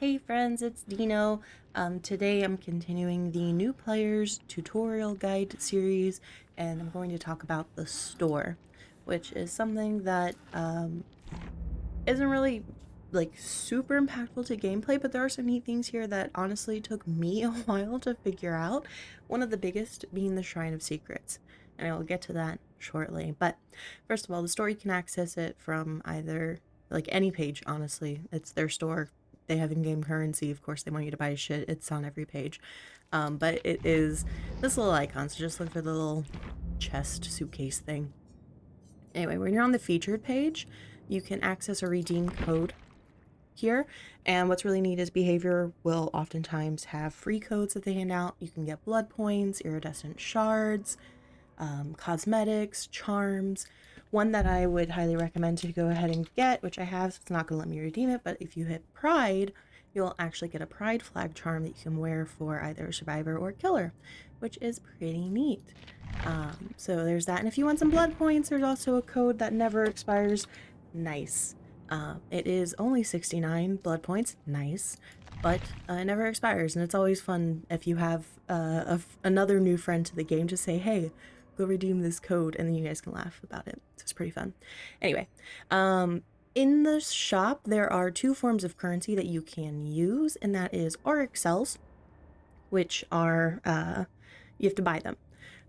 Hey friends, it's Dino. Today I'm continuing the new players tutorial guide series, and I'm going to talk about the store, which is something that isn't really like super impactful to gameplay, but there are some neat things here that honestly took me a while to figure out. One of the biggest being the Shrine of Secrets, and I'll get to that shortly. But first of all, the store, you can access it from either like any page, honestly. It's their store. They have in-game currency. Of course, they want you to buy shit. It's on every page. But it is this little icon, so just look for the little chest suitcase thing. Anyway, when you're on the featured page, you can access a redeem code here. And what's really neat is Behavior will oftentimes have free codes that they hand out. You can get blood points, iridescent shards, cosmetics, charms. One that I would highly recommend to go ahead and get, which I have, so it's not going to let me redeem it, but if you hit Pride, you'll actually get a Pride flag charm that you can wear for either Survivor or Killer, which is pretty neat. So there's that. And if you want some blood points, there's also a code that never expires. Nice. It is only 69 blood points. Nice. But it never expires, and it's always fun if you have another new friend to the game to say, hey, go redeem this code, and then you guys can laugh about it. So it's pretty fun. Anyway, in the shop, there are two forms of currency that you can use, and that is Auric cells, which are, you have to buy them.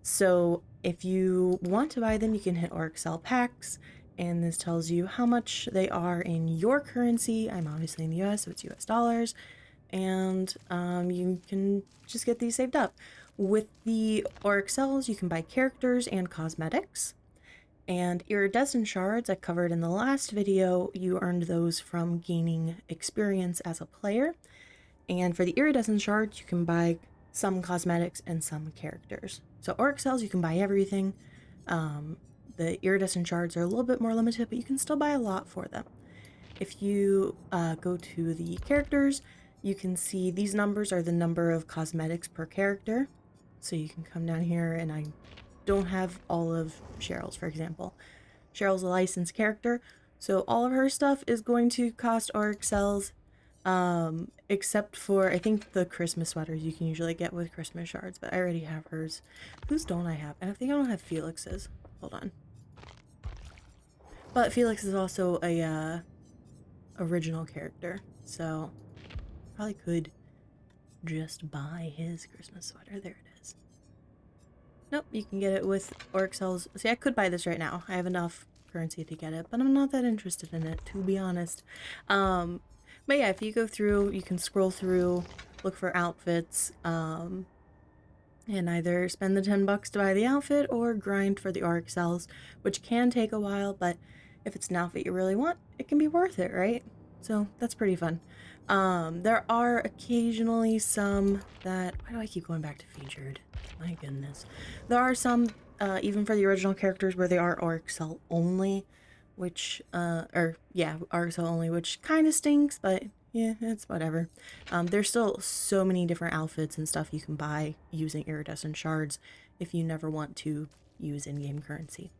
So if you want to buy them, you can hit Auric cell packs, and this tells you how much they are in your currency. I'm obviously in the US, so it's US dollars, and you can just get these saved up. With the Auric cells, you can buy characters and cosmetics. And iridescent shards, I covered in the last video, you earned those from gaining experience as a player. And for the iridescent shards, you can buy some cosmetics and some characters. So Auric cells, you can buy everything. The iridescent shards are a little bit more limited, but you can still buy a lot for them. If you go to the characters, you can see these numbers are the number of cosmetics per character. So you can come down here, and I don't have all of Cheryl's, for example. Cheryl's a licensed character, so all of her stuff is going to cost Auric cells, except for, I think, the Christmas sweaters you can usually get with Christmas shards, but I already have hers. Whose don't I have? And I think I don't have Felix's. Hold on. But Felix is also a original character, so probably could just buy his Christmas sweater. There it is. Nope, you can get it with Auric cells. See, I could buy this right now. I have enough currency to get it, but I'm not that interested in it, to be honest. But yeah, if you go through, you can scroll through, look for outfits, and either spend the 10 bucks to buy the outfit or grind for the Auric cells, which can take a while, but if it's an outfit you really want, it can be worth it, right? So that's pretty fun. There are occasionally some that, why do I keep going back to featured? My goodness. There are some, even for the original characters, where they are Auric cell only, which, Auric cell only, which kind of stinks, but yeah, it's whatever. There's still so many different outfits and stuff you can buy using iridescent shards if you never want to use in-game currency.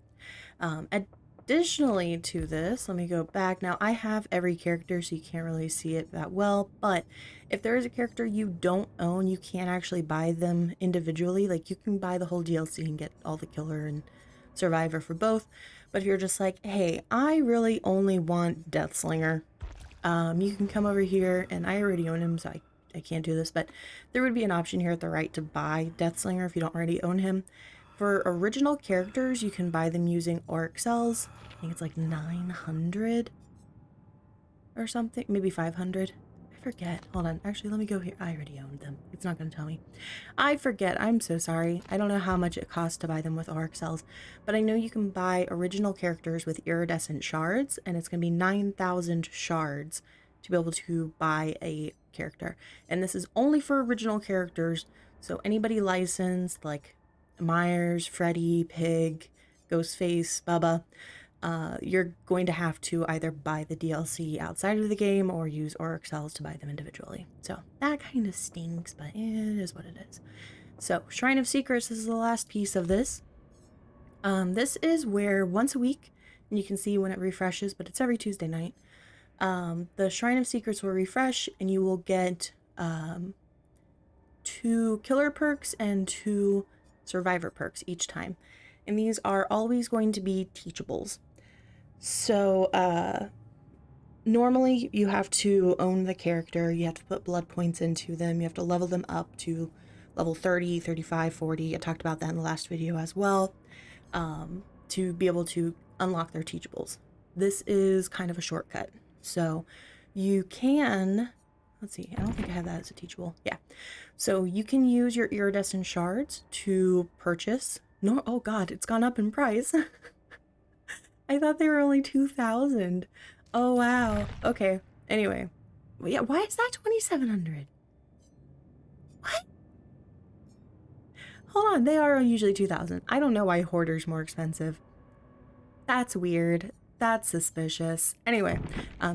Additionally to this, let me go back. Now, I have every character, so you can't really see it that well, but if there is a character you don't own, you can't actually buy them individually. Like, you can buy the whole DLC and get all the Killer and Survivor for both, but if you're just like, hey, I really only want Deathslinger, you can come over here, and I already own him, so I can't do this, but there would be an option here at the right to buy Deathslinger if you don't already own him. For original characters, you can buy them using Auric cells. I think it's like 900 or something, maybe 500. I forget. Hold on. Actually, let me go here. I already owned them. It's not going to tell me. I forget. I'm so sorry. I don't know how much it costs to buy them with Auric cells, but I know you can buy original characters with iridescent shards, and it's going to be 9,000 shards to be able to buy a character. And this is only for original characters, so anybody licensed, like Myers, Freddy, Pig, Ghostface, Bubba, you're going to have to either buy the DLC outside of the game or use Auric cells to buy them individually. So that kind of stinks, but it is what it is. So Shrine of Secrets is the last piece of this. This is where once a week, and you can see when it refreshes, but it's every Tuesday night, The Shrine of Secrets will refresh, and you will get 2 killer perks and 2 survivor perks each time. And these are always going to be teachables. So, normally you have to own the character, you have to put blood points into them, you have to level them up to level 30, 35, 40. I talked about that in the last video as well, to be able to unlock their teachables. This is kind of a shortcut. So you can, let's see, I don't think I have that as a teachable. Yeah. So you can use your iridescent shards to purchase. No, oh God, it's gone up in price. I thought they were only 2,000. Oh wow. Okay. Anyway, yeah. Why is that 2,700? What? Hold on. They are usually 2,000. I don't know why Hoarder's more expensive. That's weird. That's suspicious. Anyway,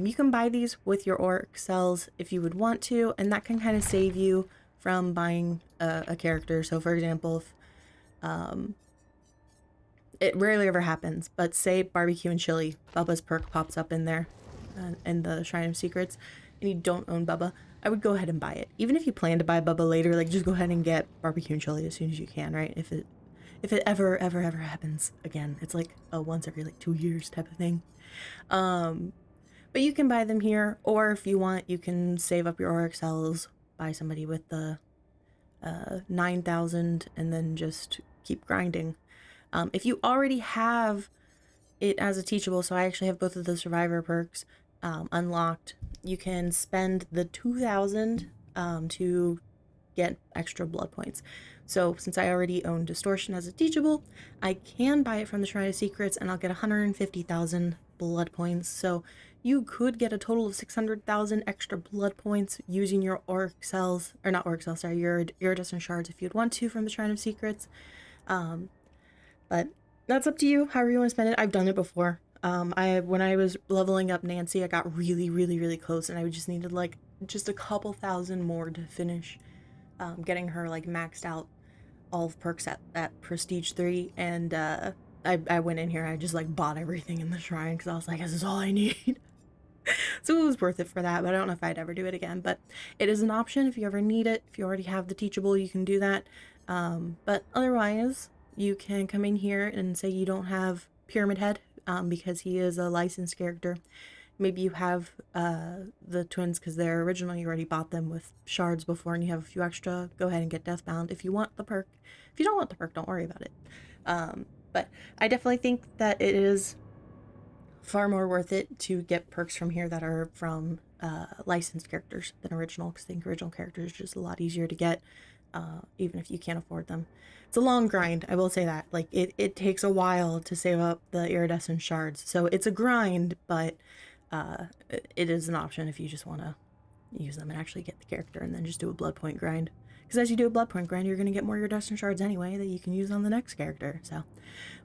you can buy these with your Auric cells if you would want to, and that can kind of save you from buying a character. So, for example, if it rarely ever happens, but say barbecue and chili, Bubba's perk pops up in there, in the Shrine of Secrets, and you don't own Bubba, I would go ahead and buy it. Even if you plan to buy Bubba later, like just go ahead and get barbecue and chili as soon as you can, right? If it ever happens again, it's like a once every like 2 years type of thing. But you can buy them here, or if you want, you can save up your Auric cells, buy somebody with the 9,000, and then just keep grinding. If you already have it as a teachable, so I actually have both of the survivor perks unlocked, you can spend the 2,000 to get extra blood points. So since I already own Distortion as a teachable, I can buy it from the Shrine of Secrets, and I'll get 150,000 blood points. So you could get a total of 600,000 extra blood points using your Auric cells, or not Auric cells, sorry, your iridescent shards if you'd want to from the Shrine of Secrets. But that's up to you, however you want to spend it. I've done it before. When I was leveling up Nancy, I got really close, and I just needed like just a couple thousand more to finish getting her like maxed out all of perks at Prestige 3, and I went in here and I just like bought everything in the shrine because I was like, this is all I need. So it was worth it for that, but I don't know if I'd ever do it again. But it is an option if you ever need it. If you already have the teachable, you can do that. But otherwise, you can come in here and say you don't have Pyramid Head because he is a licensed character. Maybe you have the twins because they're original. You already bought them with shards before and you have a few extra. Go ahead and get Deathbound if you want the perk. If you don't want the perk, don't worry about it. But I definitely think that it is far more worth it to get perks from here that are from licensed characters than original, because I think original characters are just a lot easier to get, even if you can't afford them. It's a long grind, I will say that. Like, it takes a while to save up the iridescent shards, so it's a grind, but it is an option if you just want to use them and actually get the character and then just do a blood point grind. Because as you do a blood point grind, you're going to get more iridescent shards anyway that you can use on the next character. So,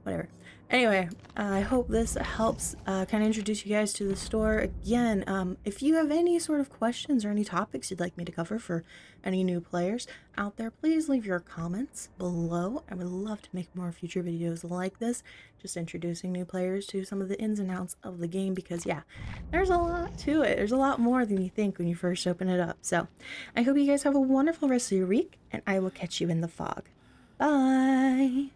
whatever. Anyway, I hope this helps kind of introduce you guys to the store. Again, if you have any sort of questions or any topics you'd like me to cover for any new players out there, please leave your comments below. I would love to make more future videos like this, just introducing new players to some of the ins and outs of the game, because yeah, there's a lot to it. There's a lot more than you think when you first open it up. So I hope you guys have a wonderful rest of your week, and I will catch you in the fog. Bye!